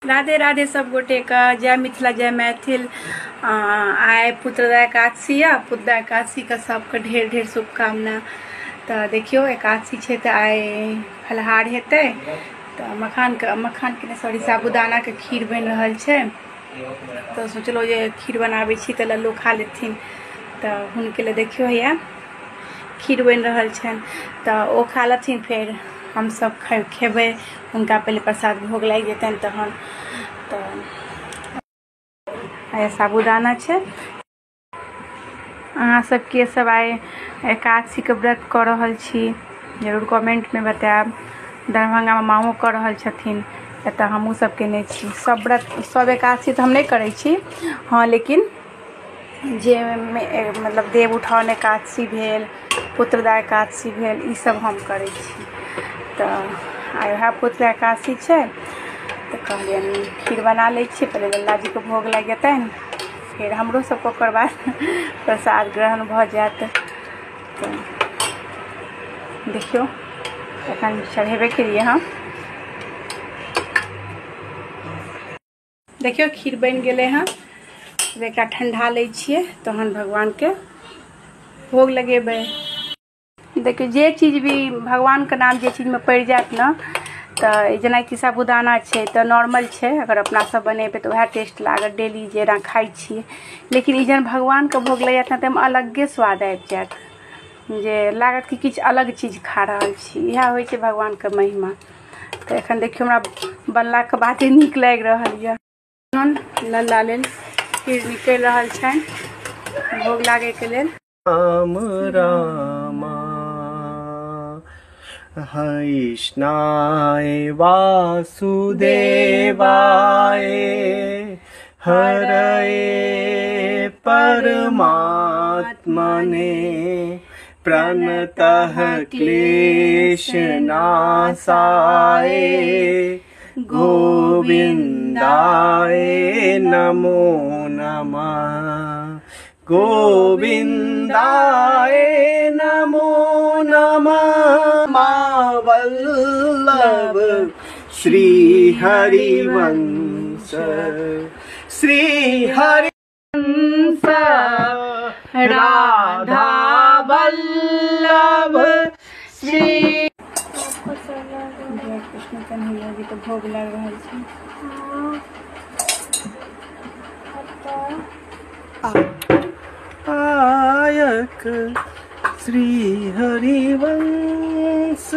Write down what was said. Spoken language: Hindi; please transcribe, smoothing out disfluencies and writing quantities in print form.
राधे राधे सब गोटे का जय मिथिला जय मैथिल। आए पुत्रदा एकादशी पुत्रदा एकादशी का सबके ढेर ढेर शुभकामना। तो देखियो एकादशी है तो आए फलहार हेतै तो मखान के सॉरी साबूदाना के खीर बन रहा है। तो सोचलो जे खीर बनाबे छी तो लल्लू खा लेथिन तो हुनके लिए देखियो या खीर बन रहा है तो वो खा लेथिन फिर हम सब खेबे। उनका पहले प्रसाद भोग लग जेतन तहन तो आए साबूदाना है। अहाँ सबके सब आए एकादशी के व्रत कर रहल छी जरूर कमेंट में बताएब। दरभंगा में माँओ कर रहल छथिन एतऽ हमहूँ सब केने छी। सब व्रत सब एकादशी तो हम नहीं करै छी हाँ, लेकिन जे मतलब देव उठान एकादशी भेल पुत्रदा एकादशी भेल ई सब हम करै छी। तो आइ वएह पुत्रदा एकादशी है तो कहलियन खीर बना ले छी। पहले लल्ला जी को भोग लग जेतन फिर हमरो सबको ओकर बाद प्रसाद ग्रहण भ जात। तो देखियो एखन चढ़ेबे के लिए हम देखियो खीर बन गेले हैं। एकरा ठंडा ले छिए तहन भगवान के भोग लगेबे। देखियो जे चीज भी भगवान के नाम जे चीज में पड़ जात ना तो जना कि साबूदाना है तो नॉर्मल है, अगर अपना सब बनेबे तो वह टेस्ट लागत डेली जेना खाई छी। लेकिन ई जन भगवान के भोग लग जात तो अलगे स्वाद आबि जात जे लागत कि किछ अलग चीज खा रहल छी। यह होइ छै भगवान के महिमा। तो एखन देखियो हमरा बनला के बाते नीक लागि रहल ये। लल्ला लेल खीर निकल रहल छनि भोग लागे के लेल। राम रामा हरिष्णाय वासुदेवाय हरये परमात्मने प्रणतः क्लेशनाशाय गोविन्दाय नमो नमः। गोविन्दाय नमो नमः। वल्लभ श्री हरिवंश श्री हरिवंश राधा वल्लभ श्री कृष्ण कन्हैया जी के भोग लग रहा है। आयक श्री हरिवंश